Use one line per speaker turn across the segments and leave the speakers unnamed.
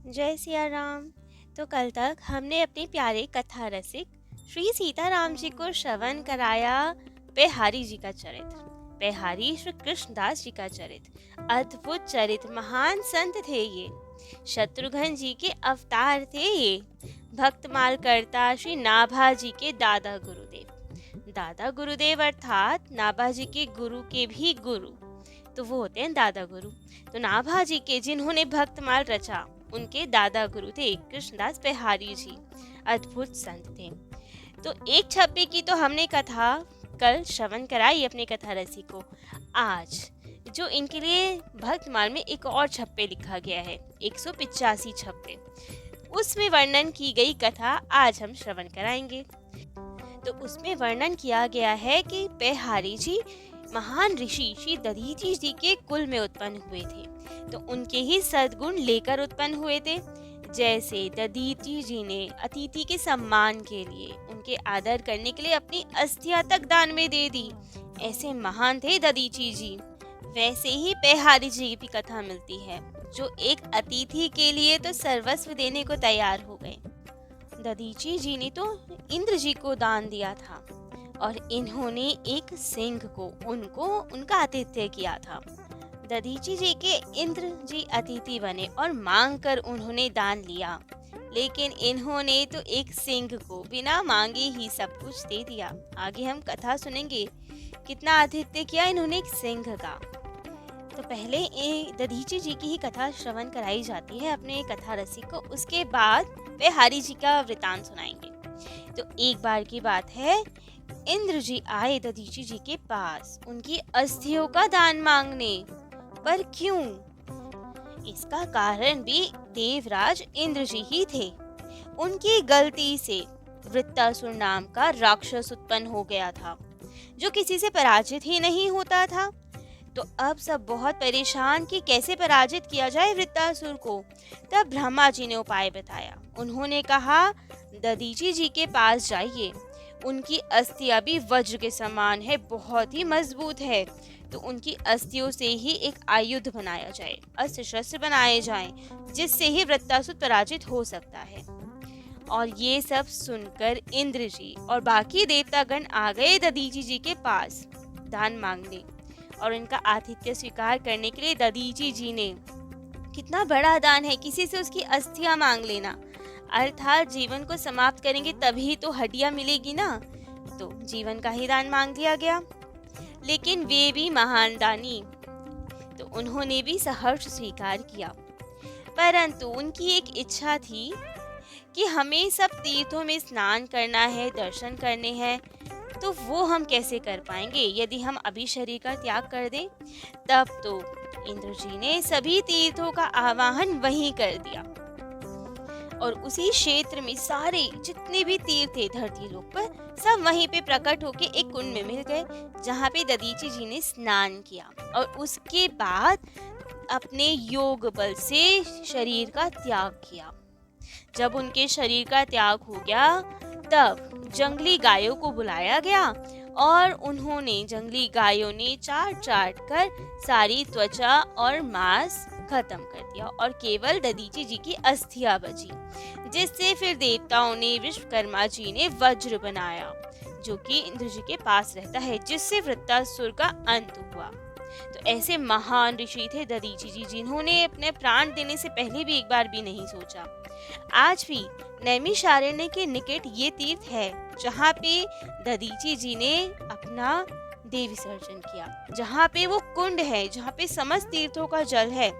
जय सिया राम। तो कल तक हमने अपने प्यारे कथा रसिक श्री सीताराम जी को श्रवण कराया पेहारी जी का चरित्र। पेहारी श्री कृष्णदास जी का चरित्र, अद्भुत चरित्र, महान संत थे ये, शत्रुघ्न जी के अवतार थे ये, भक्तमाल करता श्री नाभा जी के दादा गुरुदेव। दादा गुरुदेव अर्थात नाभा जी के गुरु के भी गुरु, तो वो होते हैं दादा गुरु। तो नाभा जी के जिन्होंने भक्तमाल रचा, उनके दादा गुरु थे कृष्णदास पेहारी जी, अद्भुत संत थे। तो एक छप्पे की तो हमने कथा कल श्रवण कराई अपने कथा रसी को। आज जो इनके लिए भक्तमाल में एक और छप्पे लिखा गया है, 185 छप्पे, उसमें वर्णन की गई कथा आज हम श्रवण कराएंगे। तो उसमें वर्णन किया गया है कि पेहारी जी महान ऋषि श्री दधीचि जी के कुल में उत्पन्न हुए थे, तो उनके ही सद्गुण लेकर उत्पन्न हुए थे। जैसे दधीचि जी ने अतिथि के सम्मान के लिए, उनके आदर करने के लिए अपनी अस्थियां तक दान में दे दी, ऐसे महान थे दधीचि जी। वैसे ही पेहारी जी की भी कथा मिलती है, जो एक अतिथि के लिए तो सर्वस्व देने को तैयार हो गए। दधीचि जी ने तो इंद्र जी को दान दिया था और इन्होंने एक सिंह को उनका आतिथ्य किया था। दधीचि जी के इंद्र जी अतिथि बने और मांग कर उन्होंने दान लिया, लेकिन इन्होंने तो एक सिंह को बिना मांगे ही सब कुछ दे दिया। आगे हम कथा सुनेंगे कितना आतिथ्य किया इन्होंने एक सिंह का। तो पहले दधीचि जी की ही कथा श्रवण कराई जाती है अपने कथा रसिक को, उसके बाद पेहारी जी का वृतांत सुनाएंगे। तो एक बार की बात है, इंद्र जी आए दधीचि जी के पास उनकी अस्थियों का दान मांगने। पर क्यों? इसका कारण भी देवराज इंद्र जी ही थे। उनकी गलती से वृत्तासुर नाम का राक्षस उत्पन्न हो गया था, जो किसी से पराजित ही नहीं होता था। तो अब सब बहुत परेशान कि कैसे पराजित किया जाए वृत्तासुर को। तब ब्रह्मा जी ने उपाय बताया। उन्होंने कहा, दधीचि जी के पास जाइए, उनकी अस्थियां भी वज्र के समान है, बहुत ही मजबूत है। तो उनकी अस्थियों से ही एक आयुध बनाया जाए, अस्त्र शस्त्र बनाए जाएं, जिससे ही वृत्तासुर पराजित हो सकता है। और ये सब सुनकर इंद्र जी और बाकी देवतागण आ गए दधीचि जी के पास दान मांगने, और इनका आतिथ्य स्वीकार करने के लिए दधीचि जी ने, कितना बड़ा दान है किसी से उसकी अस्थियां मांग लेना, अर्थात जीवन को समाप्त करेंगे तभी तो हड्डियां मिलेगी ना, तो जीवन का ही दान मांग लिया गया। लेकिन वे भी महान दानी, तो उन्होंने भी सहर्ष स्वीकार किया। परंतु उनकी एक इच्छा थी कि हमें सब तीर्थों में स्नान करना है, दर्शन करने हैं, तो वो हम कैसे कर पाएंगे यदि हम अभी शरीर का त्याग कर दें। तब तो इंद्र जी ने सभी तीर्थों का आवाहन वहीं कर दिया, और उसी क्षेत्र में सारे जितने भी तीर्थ थे धरती लोक पर, सब वहीं पे प्रकट होके एक कुंड में मिल गए, जहाँ पे दधीचि जी ने स्नान किया और उसके बाद अपने योग बल से शरीर का त्याग किया। जब उनके शरीर का त्याग हो गया, तब जंगली गायों को बुलाया गया और उन्होंने, जंगली गायों ने चाट चाट कर सारी त्वचा और मांस खत्म कर दिया, और केवल दधीचि जी की अस्थियां बची, जिससे फिर देवताओं ने, विश्वकर्मा जी ने वज्र बनाया, जो कि इंद्र जी के पास रहता है, जिससे वृत्तासुर का अंत हुआ। तो ऐसे महान ऋषि थे दधीचि जी, जिन्होंने अपने प्राण देने से पहले भी एक बार भी नहीं सोचा। आज भी नैमिषारण्य के निकट ये तीर्थ है, जहाँ पे दधीचि जी ने अपना देह विसर्जन किया, जहाँ पे वो कुंड है, जहाँ पे समस्त तीर्थों का जल है,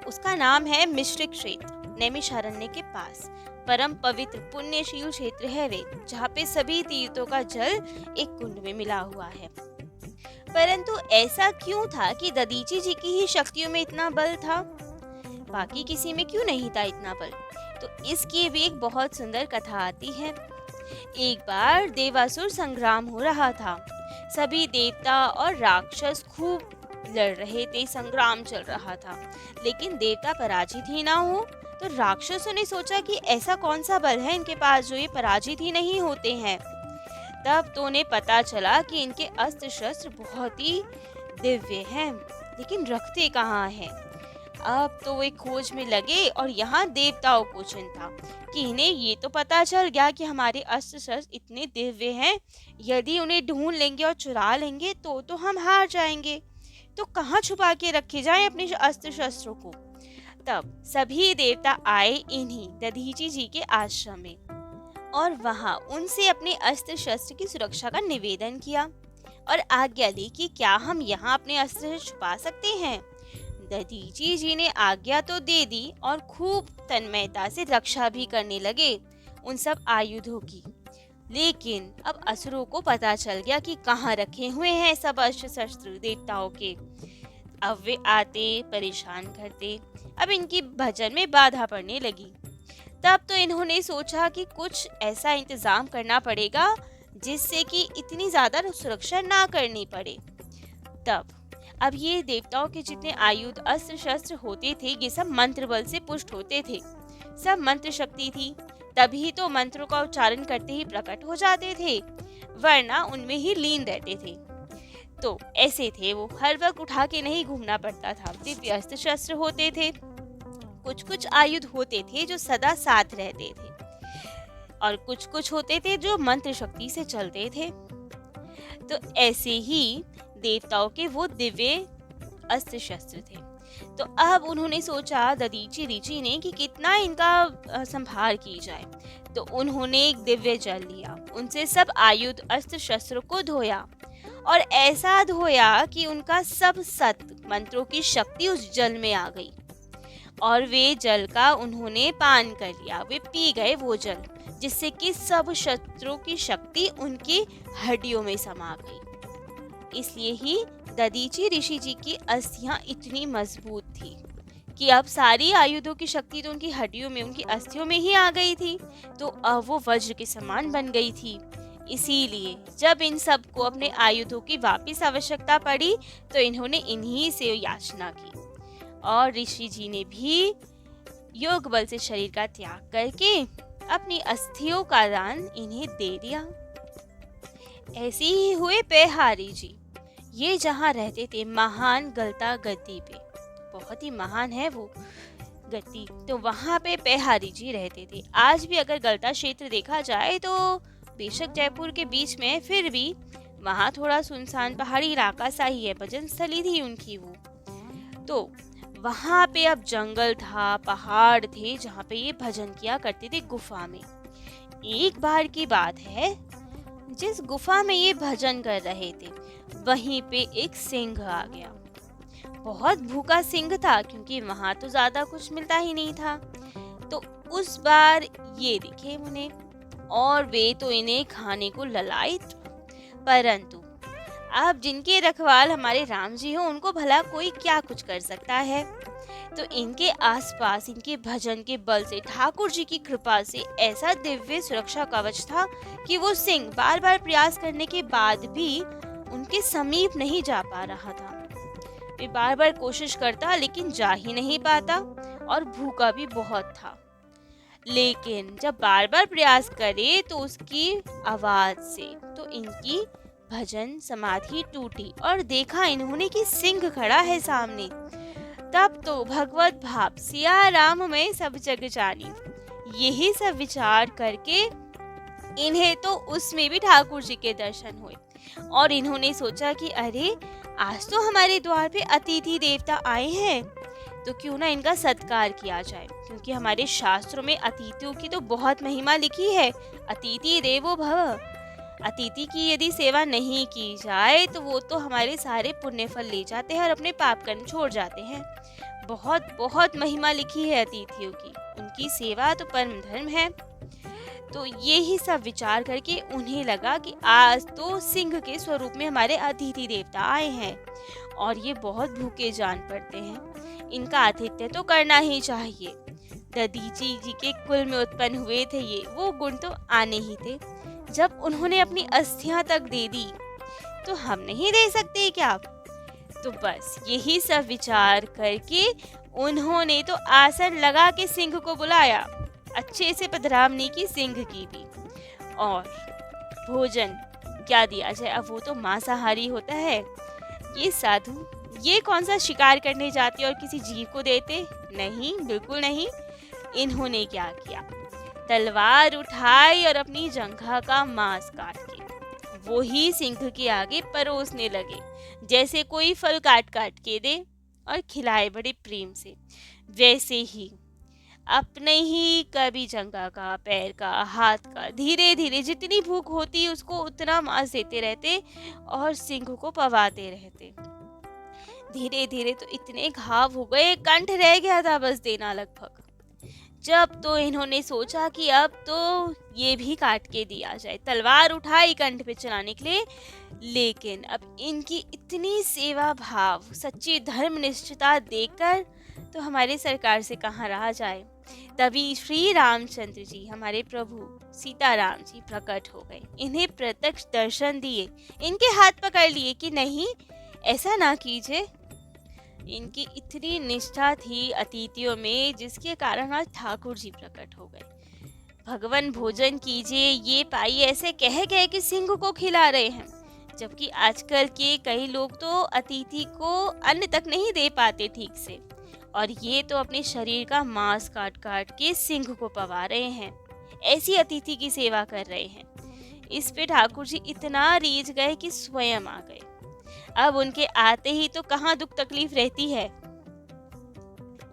उसका नाम है मिश्रिक क्षेत्र। नैमिषारण्य के पास परम पवित्र पुण्यशील क्षेत्र है वे, जहाँ पे सभी तीर्थों का जल एक कुंड में मिला हुआ है। परंतु ऐसा क्यों था कि दधीचि जी की ही शक्तियों में इतना बल था, बाकी किसी में क्यों नहीं था इतना बल? तो इसकी भी एक बहुत सुंदर कथा आती है। एक बार देवासुर संग्राम हो रहा था, सभी देवता और राक्षस खूब लड़ रहे थे, संग्राम चल रहा था, लेकिन देवता पराजित ही ना हो। तो राक्षसों ने सोचा कि ऐसा कौन सा बल है इनके पास जो ये पराजित ही नहीं होते हैं। तब तो उन्हें पता चला कि इनके अस्त्र शस्त्र बहुत ही दिव्य हैं, लेकिन रखते कहाँ हैं। अब तो वे खोज में लगे और यहाँ देवताओं को चिंता कि इन्हें ये तो पता चल गया कि हमारे अस्त्र शस्त्र इतने दिव्य हैं, यदि उन्हें ढूंढ लेंगे और चुरा लेंगे तो हम हार जाएंगे। तो कहाँ छुपा के रखे जाएं अपने अस्त्र शस्त्रों को। तब सभी देवता आए इन्हीं दधीची जी के आश्रम में और वहां उनसे अपने अस्त्र शस्त्र की सुरक्षा का निवेदन किया और आज्ञा ली कि क्या हम यहाँ अपने अस्त्र छुपा सकते हैं। दधीची जी ने आज्ञा तो दे दी और खूब तन्मयता से रक्षा भी करने लगे उन सब आयुधों की। लेकिन अब असुरों को पता चल गया कि कहाँ रखे हुए हैं सब अस्त्र शस्त्र देवताओं के। अब वे आते परेशान करते, अब इनकी भजन में बाधा पड़ने लगी। तब तो इन्होंने सोचा कि कुछ ऐसा इंतजाम करना पड़ेगा जिससे कि इतनी ज्यादा सुरक्षा ना करनी पड़े। तब अब ये देवताओं के जितने आयुध अस्त्र शस्त्र होते थे ये सब मंत्र बल से पुष्ट होते थे, सब मंत्र शक्ति थी, तभी तो मंत्रों का उच्चारण करते ही प्रकट हो जाते थे, वरना उनमें ही लीन रहते थे। तो ऐसे थे वो, हर वक्त उठा के नहीं घूमना पड़ता था। दिव्य अस्त्र शस्त्र होते थे, कुछ कुछ आयुध होते थे जो सदा साथ रहते थे और कुछ कुछ होते थे जो मंत्र शक्ति से चलते थे। तो ऐसे ही देवताओं के वो दिव्य अस्त्र शस्त्र थे। तो अब उन्होंने सोचा दधीची ऋषि ने कि कितना इनका संभार की जाए। तो उन्होंने एक दिव्य जल लिया, उनसे सब आयुध अस्त्र शस्त्रों को धोया और ऐसा धोया कि उनका सब सत मंत्रों की शक्ति उस जल में आ गई और वे जल का उन्होंने पान कर लिया, वे पी गए वो जल, जिससे कि सब शस्त्रों की शक्ति उनकी हड्डियों में समा गई। इसलिए ही दधीची ऋषि जी की अस्थियां इतनी मजबूत थी कि अब सारी आयुधों की शक्ति तो उनकी हड्डियों में, उनकी अस्थियों में ही आ गई थी, तो अब वो वज्र के समान बन गई थी। इसीलिए जब इन सब को अपने आयुधों की वापस आवश्यकता पड़ी तो इन्होंने इन्हीं से याचना की और ऋषि जी ने भी योग बल से शरीर का त्याग करके अपनी अस्थियों का दान इन्हें दे दिया। ऐसे ही हुए पेहारी जी। ये जहाँ रहते थे महान गलता गद्दी पे, बहुत ही महान है वो गद्दी, तो वहाँ पे पेहारी जी रहते थे। आज भी अगर गलता क्षेत्र देखा जाए तो बेशक जयपुर के बीच में, फिर भी वहाँ थोड़ा सुनसान पहाड़ी इलाका सा ही है, भजन स्थली थी उनकी वो। तो वहाँ पे अब जंगल था, पहाड़ थे जहाँ पे ये भजन किया करते थे गुफा में। एक बार की बात है, जिस गुफा में ये भजन कर रहे थे वहीं पे एक सिंह आ गया। बहुत भूखा सिंह था क्योंकि वहां तो ज्यादा कुछ मिलता ही नहीं था। तो उस बार ये दिखे उन्हें और वे तो इन्हें खाने को ललायत, परंतु अब जिनके रखवाल हमारे राम जी हो उनको भला कोई क्या कुछ कर सकता है। तो इनके आसपास इनके भजन के बल से, ठाकुर जी की कृपा से ऐसा दिव्य सुरक्षा कवच था कि वो सिंह बार बार प्रयास करने के बाद भी उनके समीप नहीं जा पा रहा था। वे बार बार कोशिश करता लेकिन जा ही नहीं पाता और भूखा भी बहुत था। लेकिन जब बार बार प्रयास करे तो उसकी आवाज से तो इनकी भजन समाधि टूटी और देखा इन्होंने कि सिंह खड़ा है सामने। तब तो भगवत भाव सिया राम में सब जग जानी, यही सब विचार करके इन्हें तो उसमें भी ठाकुर जी के दर्शन हुए और इन्होंने सोचा कि अरे आज तो हमारे द्वार पे अतिथि देवता आए हैं, तो क्यों ना इनका सत्कार किया जाए, क्योंकि हमारे शास्त्रों में अतिथियों की तो बहुत महिमा लिखी है। अतिथि देवो भव, अतिथि की यदि सेवा नहीं की जाए तो वो तो हमारे सारे पुण्य फल ले जाते हैं और अपने पाप कर्म छोड़ जाते हैं। बहुत बहुत महिमा लिखी है अतिथियों की, उनकी सेवा तो परम धर्म है। तो यही सब विचार करके उन्हें लगा कि आज तो सिंह के स्वरूप में हमारे अतिथि देवता आए हैं और ये बहुत भूखे जान पड़ते हैं, इनका आतिथ्य तो करना ही चाहिए। दधीची जी के कुल में उत्पन्न हुए थे ये, वो गुण तो आने ही थे। जब उन्होंने अपनी अस्थियां तक दे दी तो हम नहीं दे सकते क्या? तो बस यही सब विचार करके उन्होंने तो आसन लगा के सिंह को बुलाया, अच्छे से पधरामनी की सिंह की भी, और भोजन क्या दिया जाए, अब वो तो मांसाहारी होता है। ये साधु ये कौन सा शिकार करने जाते और किसी जीव को देते? नहीं, बिल्कुल नहीं। इन्होंने क्या किया? तलवार उठाई और अपनी जंघा का मांस काट के वो ही सिंह के आगे परोसने लगे, जैसे कोई फल काट काट के दे और खिलाए बड़े प्रेम से। वैसे ही अपने ही कभी जंघा का, पैर का, हाथ का, धीरे धीरे जितनी भूख होती उसको उतना मांस देते रहते और सिंह को पवाते रहते। धीरे धीरे तो इतने घाव हो गए, कंठ रह गया था बस देना लगभग। जब तो इन्होंने सोचा कि अब तो ये भी काट के दिया जाए, तलवार उठाई कंठ पे चलाने के लिए। लेकिन अब इनकी इतनी सेवा भाव, सच्ची धर्मनिष्ठता देखकर तो हमारे सरकार से कहाँ रहा जाए। तभी श्री रामचंद्र जी, हमारे प्रभु सीताराम जी प्रकट हो गए, इन्हें प्रत्यक्ष दर्शन दिए, इनके हाथ पकड़ लिए कि नहीं ऐसा ना कीजिए। इनकी इतनी निष्ठा थी अतिथियों में, जिसके कारण आज ठाकुर जी प्रकट हो गए। भगवान भोजन कीजिए, ये पाइए, ऐसे कह गए कि सिंह को खिला रहे हैं। जबकि आजकल के कई लोग तो अतिथि को अन्न तक नहीं दे पाते ठीक से, और ये तो अपने शरीर का मांस काट काट के सिंह को पवा रहे हैं, ऐसी अतिथि की सेवा कर रहे हैं। इस पे ठाकुर जी इतना रीझ गए कि स्वयं आ गए। अब उनके आते ही तो कहाँ दुख तकलीफ रहती है।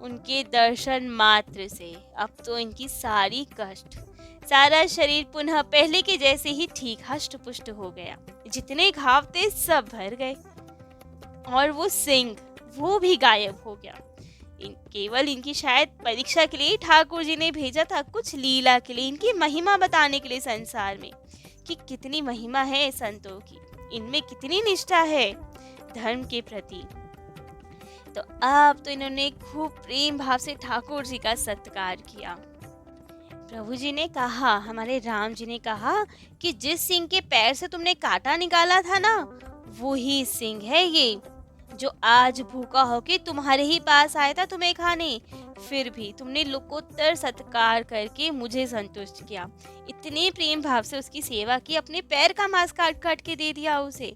उनके दर्शन मात्र से अब तो इनकी सारी कष्ट, सारा शरीर पुनः पहले के जैसे ही ठीक हष्ट पुष्ट हो गया। जितने घाव थे सब भर गए और वो सिंह वो भी गायब हो गया। केवल इनकी शायद परीक्षा के लिए ठाकुर जी ने भेजा था, कुछ लीला के लिए, इनकी महिमा बताने के लिए संसार में कि कितनी महिमा है संतों की, इनमें कितनी निष्ठा है धर्म के प्रति। तो अब तो इन्होंने खूब प्रेम भाव से ठाकुर जी का सत्कार किया। प्रभु जी ने कहा, हमारे राम जी ने कहा कि जिस सिंह के पैर से तुमने कांटा निकाला था ना, वो ही सिंह है ये, जो आज भूखा होके तुम्हारे ही पास आया था तुम्हें खाने, फिर भी तुमने लोकोत्तर सत्कार करके मुझे संतुष्ट किया। इतने प्रेम भाव से उसकी सेवा की, अपने पैर का मांस काट काट के दे दिया उसे।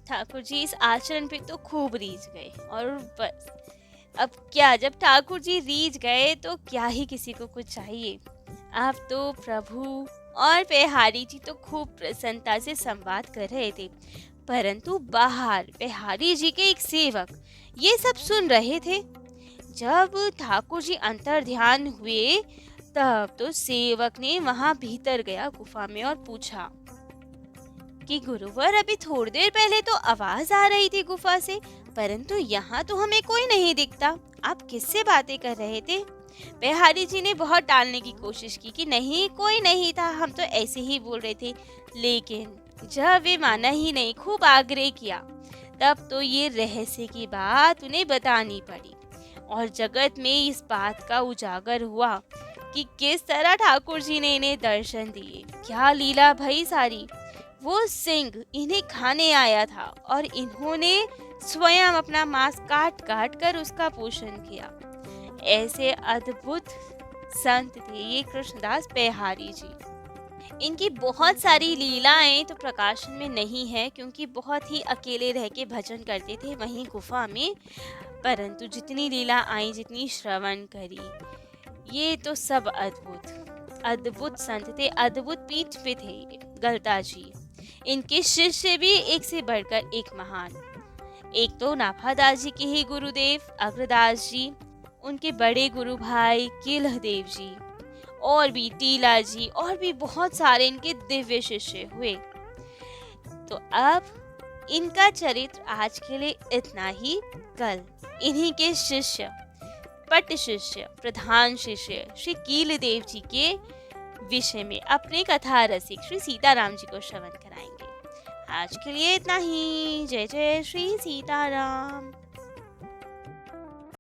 ठाकुर जी इस आचरण पे तो खूब रीझ गए। और बस अब क्या, जब ठाकुर जी रीझ गए तो क्या ही किसी को कुछ चाहिए। अब तो प्रभु और बिहारी जी तो खूब प्रसन्नता से संवाद कर रहे थे, परंतु बाहर बिहारी जी के एक सेवक ये सब सुन रहे थे। जब ठाकुर जी अंतर ध्यान हुए तब तो सेवक ने वहां भीतर गया गुफा में और पूछा कि गुरुवर, अभी थोड़ी देर पहले तो आवाज आ रही थी गुफा से, परंतु यहाँ तो हमें कोई नहीं दिखता, आप किससे बातें कर रहे थे? बिहारी जी ने बहुत टालने की कोशिश की कि नहीं, कोई नहीं था, हम तो ऐसे ही बोल रहे थे। लेकिन जब वे माना ही नहीं, खूब आग्रह किया, तब तो ये रहस्य की बात उन्हें बतानी पड़ी और जगत में इस बात का उजागर हुआ कि किस तरह ठाकुर जी ने इन्हें दर्शन दिए। क्या लीला भई सारी। वो सिंह इन्हें खाने आया था और इन्होंने स्वयं अपना मांस काट काट कर उसका पोषण किया। ऐसे अद्भुत संत थे ये कृष्णदास बिहारी जी। इनकी बहुत सारी लीलाएं तो प्रकाशन में नहीं है, क्योंकि बहुत ही अकेले रह के भजन करते थे वहीं गुफा में, परंतु जितनी लीला आई, जितनी श्रवण करी, ये तो सब अद्भुत अद्भुत संत थे, अद्भुत पीठ पे थे ये गलता जी। इनके शिष्य भी एक से बढ़कर एक महान। एक तो नाभादास जी के ही गुरुदेव अग्रदास जी, उनके बड़े गुरु भाई किलहदेव जी, और भी टीला जी, और भी बहुत सारे इनके दिव्य शिष्य हुए। तो अब इनका चरित्र आज के लिए इतना ही। कल इन्हीं के शिष्य, पट शिष्य, प्रधान शिष्य श्री कीलदेव जी के विषय में अपने कथा रसिक श्री सीताराम जी को श्रवण कराएंगे। आज के लिए इतना ही। जय जय श्री सीताराम।